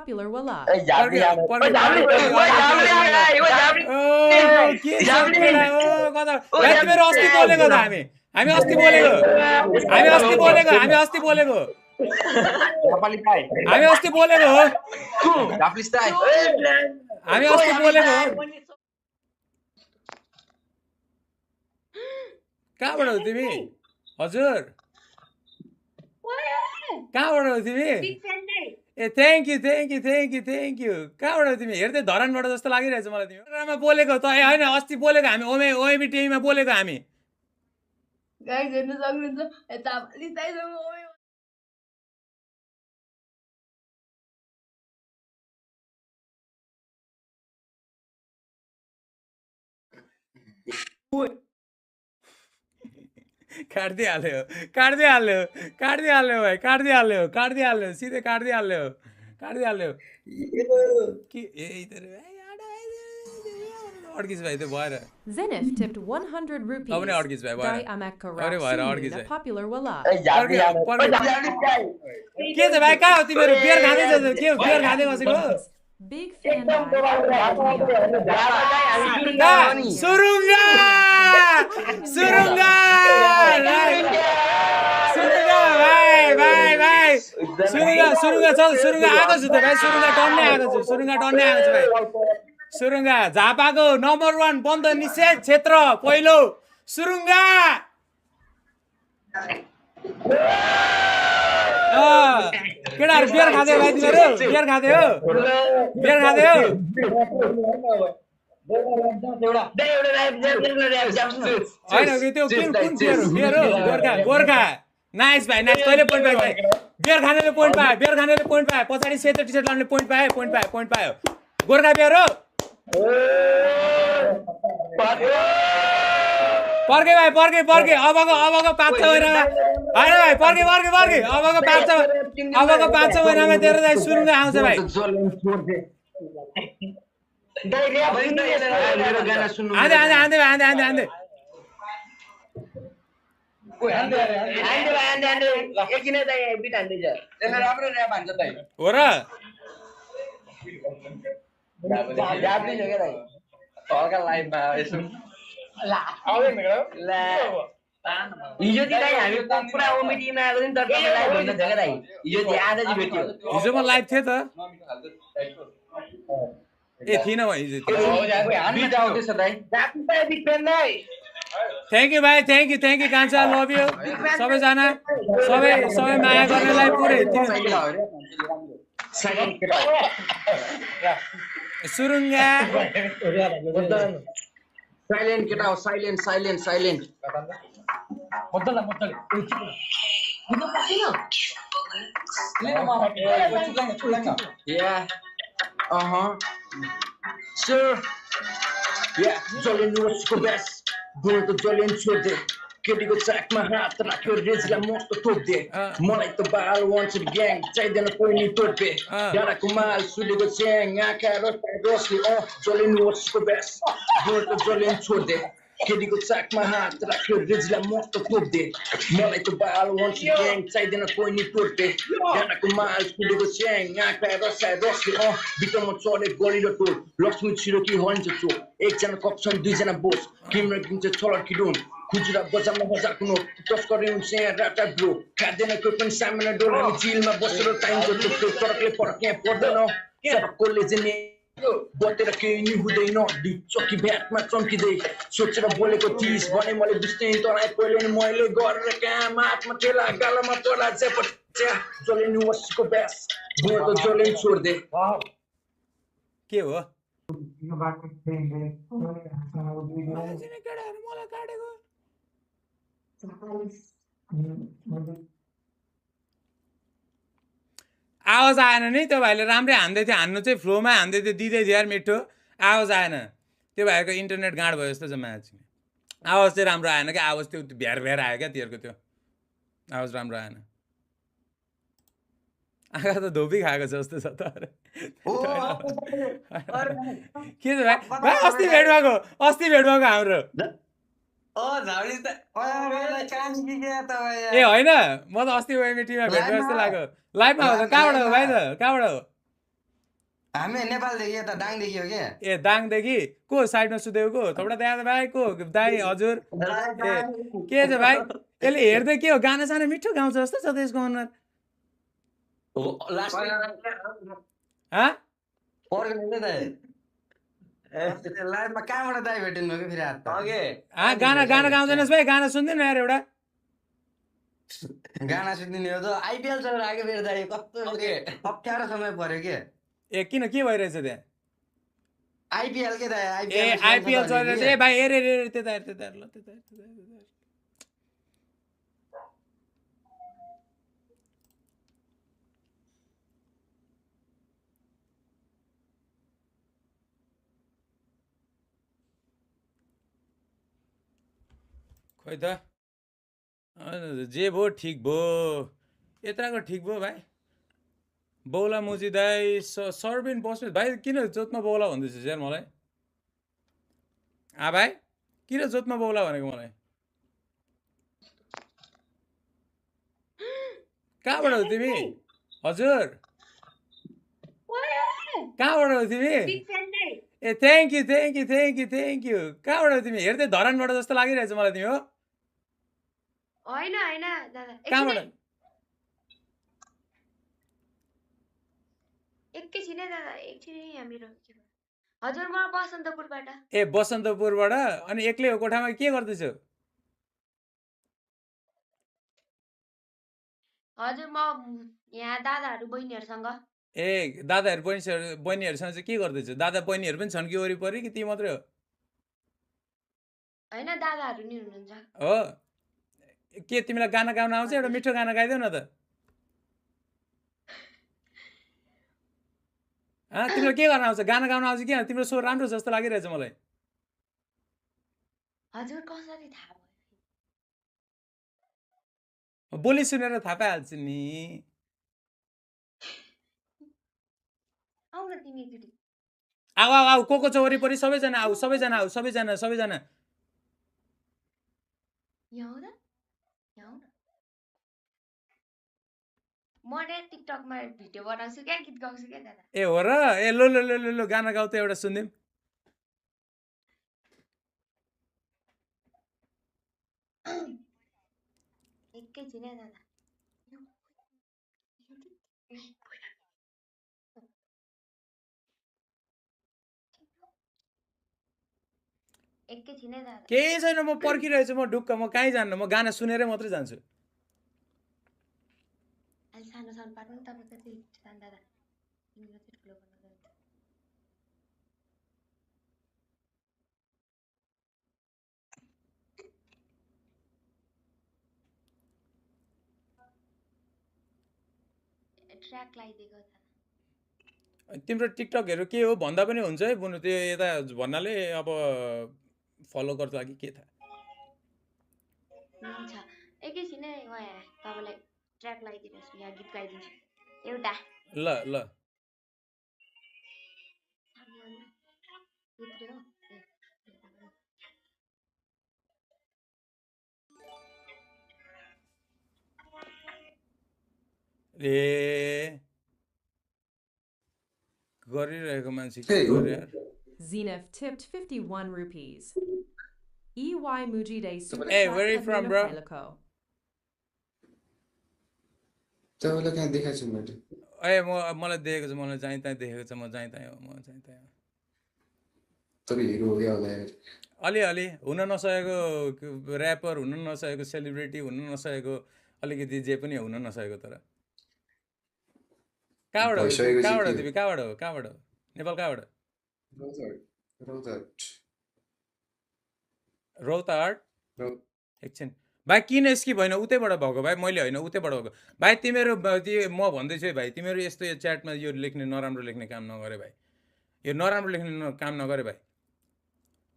popular Wallach. तिमीहरु अस्ति बोलेको त हामी अस्ति बोलेको हामी अस्ति बोलेको हामी अस्ति बोलेको हामी अस्ति बोलेको हो हामी अस्ति बोलेको हो कहाँबाट हो तिमी हजुर कहाँबाट हो तिमी ए थ्याङ्क यू कहाँबाट हो तिमी हेर्दै धरानबाट जस्तो लागिरहेछ मलाई तिमी प्रोग्राममा बोलेको त होइन अस्ति बोलेको हामी ओएबी टिभीमा बोलेको हामी गाइस हेर्न सक्नुहुन्छ यता लिताइसँग काट्दिहाल्यो भाइ सिधै काट्दिहाल्यो कि अड्किस भाइ त्यो भएर Zenith tipped 100 rupees. अब नि अड्किस भाइ Dai Amak अरे भएर अड्किस a भाइ popular Wallach. के छ भाइ कहाँ हो तिमीहरू बियर खाँदै के बियर खाँदै बसेको Big fan. सुरुङ्गा भाइ सुरुङ्गा चल सुरुङ्गा आएको छु त भाइ सुरुङ्गा टन्नै आएको छु भाइ सुरुङ्गा झापाको नम्बर 1 बन्द निषेध क्षेत्र पहिलो सुरुङ्गा केटाहरु बियर खाँदै भाइ तिमीहरू बियर खाँदै हो होइन त्यो कुन बियर हो गोर्खा नाइस भाइ नाइस तैँले पोइन्ट पायो भाइ बियर खानेले पोइन्ट पायो पछाडि सेतो टी सर्ट लाउने पोइन्ट पायो गोर्खा बियर हो पर्के भाइ अबको 5 महिनामा होइन भाइ पर्के अबको 5 महिनामा तेरो दाइ सुरुङ्गा आउँछ भाइ आँदै हो र हिजो म लाइभ थिएँ त ए थिइनँ म हिजो थ्याङ्क यू भाइ थ्याङ्क यू कान्छा लभ यू सबैजना सबै माया गर्नेलाई पुरै सुरुङ्गा साइलेन्ट केटा हो साइलेन्ट जलियन छोड दे केटीको चाकमा हात राख्यो रेजलाई मस्त थोप्दे मलाई त बाल वान्स ग्याङ चाहिँदैन कोही तोड्दे डाँडाको माल सुलेको च्याङ आँखा रसले जलियन वर्षको बेस जलियन छोड दे केटीको चाकमा हात राख्यो रेजलाई मस्त थोप्दे मलाई त बाल वान्स ग्याङ चाहिँदैन कोही तोड्दे डाँडाको माल सुलेको च्याङ आँखा रसले बिटमा चढे गली र टोल लक्ष्मी छिरोकी हन्छ चोक एकजना कप्छन् दुईजना बोस किम्रो किन्छ छलट किडोन खुजुरा बजारमा बजारको नोट तस्करी हुन्छ यहाँ राटा ब्रो खाँदैन कोही पनि सामान्य डोल हामी चिलमा बसेर टाइमको त्यो फरकले फरक यहाँ पर्दैन सबकोले चाहिँ बतेर केही नि हुँदैन चक्की भ्याटमा चम्किँदै सोचेर बोलेको थिइस् भने मैले बुझ्थेँ तँलाई पहिले नि मैले गरेर काम हातमा खेला गालामा तला च्यापट्या जले नि वसीको ब्यास बुढो त जले छोड्दे के हो आवाज आएन नि त्यो भाइले राम्रै हान्दै थियो हान्नु चाहिँ फ्लोमा हान्दै थियो दिँदै थियो यार मिठो आवाज आएन त्यो भाइको इन्टरनेट गाँड भयो जस्तो छ म्याच आवाज चाहिँ राम्रो आएन क्या आवाज त्यो भ्यार आयो क्या तिनीहरूको त्यो आवाज राम्रो आएन आँखा त धोपी खाएको छ जस्तो छ त के छ भाइ अस्ति भेट भएको हाम्रो ए होइन म त अस्ति ओएमटीमा भेट जस्तो लाग्यो लाइभमा हो त कहाँबाट हो भाइ त कहाँबाट हो हामी नेपालदेखि यता डाङदेखि हो के ए दाङदेखि को साइडमा सुतेको को थोपडा दादा भाइ को दाई हजुर ए के छ भाइ यसले हेर्दै के हो गाना साना मिठो गाउँछ जस्तो छ त्यसको अनुहार हाँ लाइभमा कहाँबाट दाइ भेटिनु भयो कि फेरि हात गाना गाना गाउँदैनस् भाइ गाना सुन्दैन यार एउटा गाना सुनिदिने हो त आइपिएल चलेर आएको फेरि दाइ कस्तो अप्ठ्यारो समय पर्यो के ए किन के भइरहेछ त्यहाँ आइपिएल के दाइ ए आइपिएल चलिरहेछ ए भाइ हेर हेर त्यता हेर त्यता हेर ल त्यता हेर त्यता हेर खोइ त जे भयो ठिक भयो यत्राको ठिक भयो भाइ बौला मुजी दाई सर्बिन बस्नु भाइ किन जोतमा बौला भन्दैछ यार मलाई भाइ किन जोतमा बौला भनेको मलाई कहाँबाट हो तिमी हजुर कहाँबाट हो तिमी ए thank you thank you thank you thank you कहाँबाट हो तिमी हेर्दै धरानबाट जस्तो लागिरहेछ मलाई तिमी हो होइन होइन दादा कहाँबाट एकैछिन है दादा एकछिन यहाँ मेरो हजुर म बसन्तपुरबाट ए बसन्तपुरबाट अनि एक्लै हो कोठामा के गर्दैछौ हजुर म यहाँ दादाहरू बहिनीहरूसँग ए दादाहरू बहिनीहरूसँग चाहिँ के गर्दैछ दादा बहिनीहरू पनि छन् कि वरिपरि कि ती मात्रै हो होइन दादाहरू नि हुनुहुन्छ हो के तिमीलाई गाना गाउन आउँछ एउटा मिठो गाना गाइदेऊ न त तिमीलाई के गर्न आउँछ गाना गाउन आउँछ किन तिम्रो स्वर राम्रो जस्तो लागिरहेछ मलाई हजुर कसरी थाहा भयो बोली सुनेर थाहा पाइहाल्छु नि आउ न तिमी एकचोटि आऊ आऊ आऊ को छ वरिपरि सबैजना आऊ सबैजना आऊ सबैजना सबैजना यहाँ आउ न यहाँ आउ न म ने टिकटकमा भिडियो बनाउँछु क्या गीत गाउँछु क्या दादा ए हो र ए लो लो लो लो लो गाना गाउ त एउटा सुनिदिउँ एकैछिन है दादा एकैछिन है दादा केही छैन म पर्खिरहेछु म ढुक्क म कहीँ जान्न म गाना सुनेरै मात्रै जान्छु अलि सानो सानो पार्नु नि तपाईँको चाहिँ सानो दादा तिमीलाई चाहिँ ठुलो गर्नु जान्छ ट्र्याक लगाइदिएको छ तिम्रो टिकटकहरू के हो भन्दा पनि हुन्छ है बुनु त्यो यता भन्नाले अब फलो गर्छ कि के थाहा हुन्छ एकैछिन है म यहाँ तपाईँलाई ट्र्याक लगाइदिनुहोस् यहाँ गीत गाइदिन्छु एउटा ल ल ए गरिरहेको मान्छे के गर्यो यार Zenith tipped 51 rupees. EY Mujide Super Hey, Chat where are you and from, Nino bro? Pellico. तपाईँलाई कहाँ देखाएको छु मैले ए मलाई देखेको छ मलाई चाहिँ त्यहाँ देखेको छ म चाहिँ त्यहाँ हो म चाहिँ त्यहाँ हो तपाईँ हिरो हो क्या होला अलि हुन नसकेको ऱ्यापर हुन नसकेको सेलिब्रिटी हुन नसकेको अलिकति जे पनि हुन नसकेको तर कहाँबाट हो तिमी कहाँबाट हो नेपाल कहाँबाट रौतहट एकछिन भाइ किन यस्की भएन उतैबाट भएको भाइ मैले होइन उतैबाट भएको भाइ तिमीहरू म भन्दैछु है भाइ तिमीहरू यस्तो यो च्याटमा यो लेख्ने नराम्रो लेख्ने काम नगरे भाइ यो नराम्रो लेख्ने काम नगरे भाइ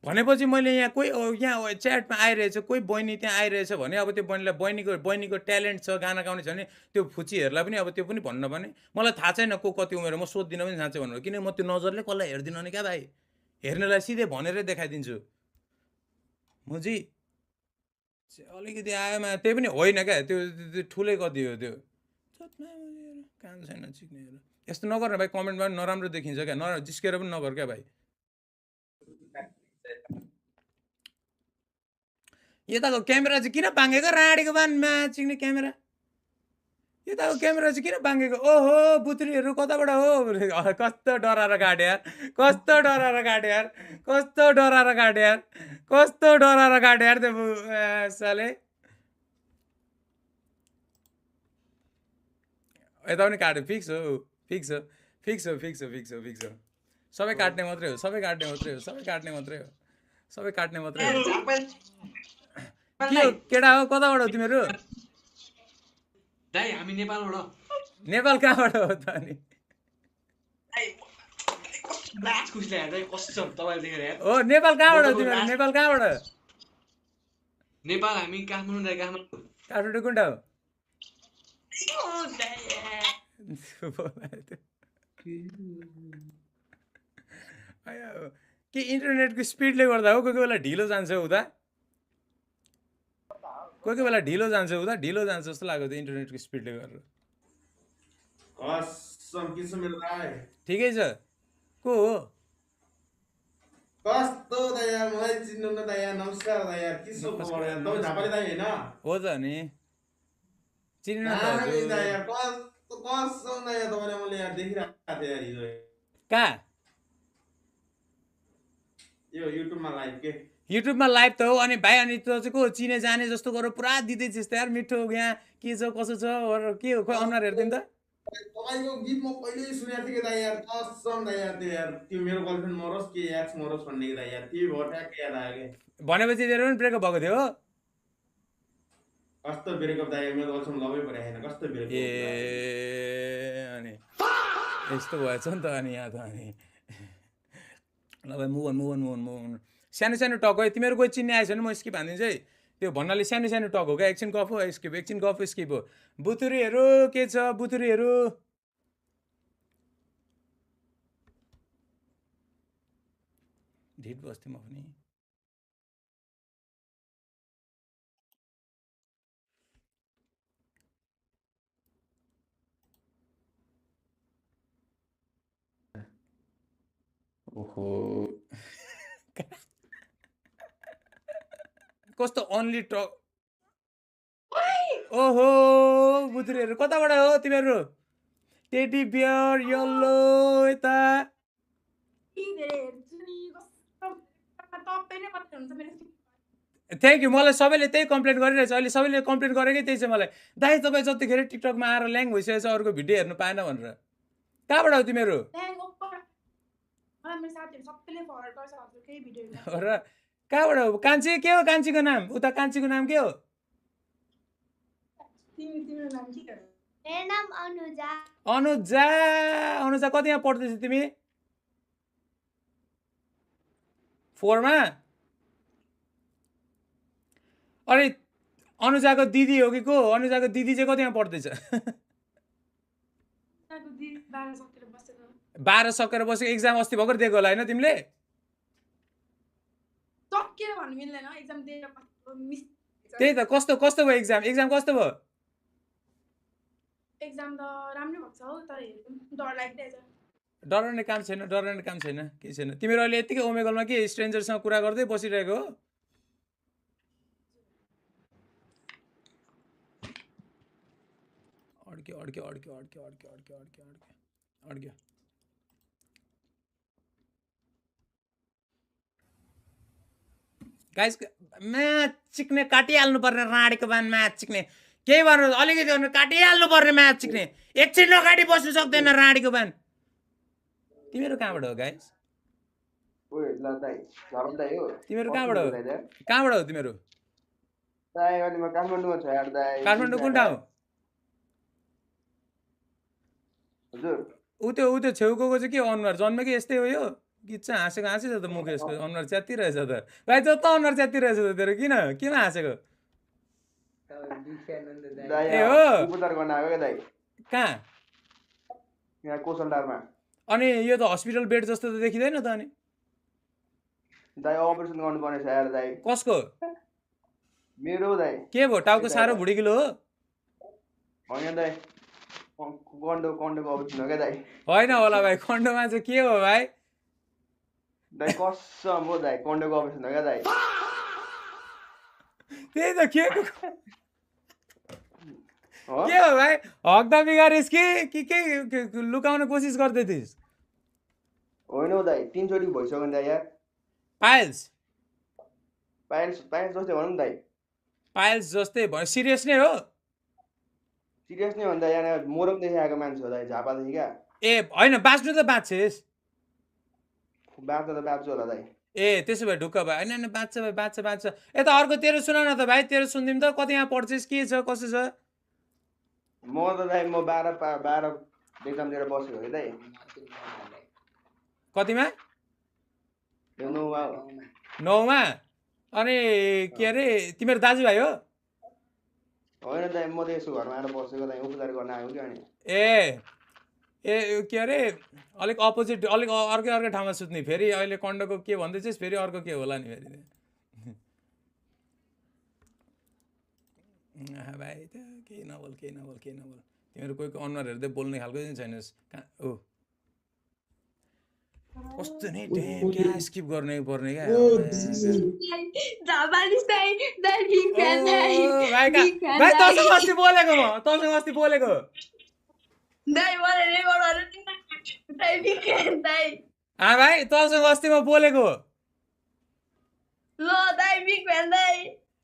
भनेपछि मैले यहाँ कोही यहाँ च्याटमा आइरहेछ कोही बहिनी त्यहाँ आइरहेछ भने अब त्यो बहिनीलाई बहिनीको ट्यालेन्ट छ गाना गाउने छ भने त्यो फुचीहरूलाई पनि अब त्यो पनि भन्नु भने मलाई थाहा छैन को कति उमेर म सोध्दिनँ पनि साँच्चै भन्नु किन म त्यो नजरले कसलाई हेर्दिनँ नि क्या भाइ हेर्नेलाई सिधै भनेरै देखाइदिन्छु मुजी अलिकति आयोमा त्यही पनि होइन क्या त्यो ठुलै कति हो त्यो काम छैन सिक्ने यस्तो नगर भाइ कमेन्टमा नराम्रो देखिन्छ क्या जिस्केर पनि नगर क्या भाइ यताको क्यामेरा चाहिँ किन बाङ्गेको राडीको बान म्याच चिक्ने क्यामेरा यताको क्यामेरा चाहिँ किन बाङ्गेको ओहो बुत्रीहरू कताबाट हो कस्तो डराएर काट्यो यार कस्तो डराएर काट्यो यार कस्तो डराएर काट्यो यार कस्तो डराएर काट्यो यार त्यो साले यता पनि काट्यो फिक्स हो सबै काट्ने मात्रै हो सबै काट्ने मात्रै हो के हो केटा हो कताबाट हो तिमीहरू दाइ हामी नेपाल कहाँबाट हो त अनि हो नेपाल कहाँबाट हो तिमीहरू नेपाल कहाँबाट नेपाल हामी काठमाडौँ काठमाडौँ कुन ठाउँ के इन्टरनेटको स्पिडले गर्दा हो कोही कोही बेला ढिलो जान्छ उता कोही कोही बेला ढिलो जान्छ उता ढिलो जान्छ जस्तो लाग्यो त इन्टरनेटको स्पिडले गरेर ठिकै छ को हो कस्तो दया मलाई चिन्नु न दया नमस्कार दया के सो खबर यार तपाईं झापाले दाइ हैन हो त नि चिन्न त दया कस्तो दया तपाईले मैले यार देखिरहेको थिए यार हिजो कहाँ यो युट्युबमा लाइभ के युट्युबमा लाइभ त हो अनि भाइ अनि त चाहिँ को चिने जाने जस्तो गरेर पुरा दिँदैछ यस्तो यार मिठो यहाँ के छ कसो छ के हो खोइ अनुहार हेर्दिन त तपाईको गीत म पहिल्यै सुनेको थिएँ दाइ यार कसम दाइ यार त्यो मेरो गर्लफ्रेन्ड मरोस् के एक्स मरोस् भन्ने दाइ यार त्यो भट्याक याद आयो के भनेपछि तेरो पनि ब्रेकअप भएको थियो कस्तो ब्रेकअप दाइ मेरो गर्लफ्रेन्ड लभै परेको छैन कस्तो ब्रेकअप ए अनि यस्तो भएछ नि त अनि यहाँ त अनि ल भाइ मुभ अन सानो सानो टक हो तिमीहरू कोही चिन्ने आएछ भने म स्किप हानिदिन्छु है त्यो भन्नाले सानो सानो टक हो क्या एकछिन गफ हो एकछिन गफ स्किप हो बुतुरीहरू के छ बुतुरीहरू ढिट बस्थेँ म पनि ओहो कस्तो ओन्ली टक ओहो बुतुरीहरू कताबाट हो तिमीहरू टेडी बियर यल्लो यता थ्याङ्क यू मलाई सबैले त्यही कम्प्लेन गरिरहेछ अहिले सबैले कम्प्लेन गरेकै त्यही छ मलाई दाइ तपाईँ जतिखेर टिकटकमा आएर ल्याङ भइसकेछ अर्को भिडियो हेर्नु पाएन भनेर कहाँबाट हो तिमीहरू र कहाँबाट हो कान्छी के हो कान्छीको नाम उता कान्छीको नाम के हो मेरो नाम अनुजा अनुजा अनुजा कतिमा पढ्दैछ तिमी 4 मा अरे अनुजाको दिदी हो कि को अनुजाको दिदी चाहिँ कतिमा पढ्दैछ 12 सकेर बसेको एक्जाम अस्ति भर्खर दिएको होला होइन तिमीले त्यही त कस्तो कस्तो भयो एक्जाम कस्तो भयो एक्जाम त राम्रो भएको छ तर डर लागिरहेछ डराउने काम छैन केही छैन तिमीहरू अहिले यतिकै ओमेगलमा के स्ट्रेन्जरसँग कुरा गर्दै बसिरहेको हो अड्क्यो गाइस म्याच चिक्ने काटिहाल्नु पर्ने राडीको बान म्याच चिक्ने केही भन्नु अलिकति गर्नु काटिहाल्नु पर्ने म्याच चिक्ने एकछिन नकाटी बस्नु सक्दैन राडीको बान तिमीहरू कहाँबाट हो गाइस तिमीहरू कहाँबाट हो तिमीहरू काठमाडौँ कुन ठाउँ ऊ त्यो छेउको चाहिँ के अनुहार जन्मेकै यस्तै हो यो गीत चाहिँ हाँसेको हाँसेछ त मुख यसको अनुहार च्याति रहेछ त भाइ जस्तो अनुहार च्याति रहेछ त तेरो किन केमा हाँसेको ए हो कहाँ अनि यो त हस्पिटल बेड जस्तो त देखिँदैन त अनि कसको मेरो दाइ के भयो टाउको साह्रो भुँडी किलो हो कन्डोको अवस्था क्या दाइ होइन होला भाइ कन्डोमा चाहिँ के हो भाइ दाइ कसम हो दाइ कन्डोको अवस्था क्या दाइ त्यही त के हो भाइ हक्दा बिगारिस् कि लुकाउन कोसिस गर्दै थिइस् होइन हौ दाइ 3 चोटि भइसक्यो नि दाइ यार पाइल्स जस्तै भनौँ दाइ पाइल्स जस्तै भयो सिरियस नै हो सिरियस नै भन्दा यहाँ मोरङदेखि आएको मान्छे हो दाइ झापादेखि क्या ए होइन बाँच्नु त बाँच्छेस् बाँच्न त बाँच्छु होला दाइ ए त्यसो भए ढुक्क भयो होइन बाँच्छ यता अर्को तेरो सुनाउ न त भाइ तेरो सुनिदिउँ त कति यहाँ पढ्छस् के छ कसो छ म त दाइ म 12 एक्जाम दिएर बसेको है दाइ कतिमा यो 9मा 9मा अनि के अरे तिम्रो दाजुभाइ हो होइन दाइ म त यसो घरमा आएर बसेको दाइ उपचार गर्न आएको कि अनि ए के अरे अलिक अपोजिट अलिक अर्कै ठाउँमा सुत्ने फेरि अहिले कन्डोको के भन्दैछस् फेरि अर्को के होला नि फेरि भाइ त केही नबोल तिमीहरू कोही अनुहार हेर्दै बोल्ने खालको चाहिँ छैनस् ओ कस्तो नि क्या स्किप गर्नै पर्ने क्या भाइ तँसँग अस्ति बोलेको भाइ तँसँग अस्ति म बोलेको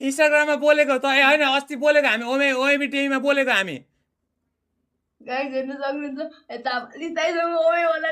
इन्स्टाग्राममा बोलेको त होइन अस्ति बोलेको हामी ओएबी टिभीमा बोलेको हामी गाइस हेर्न सक्नुहुन्छ यता लिसाइसँग ओए होला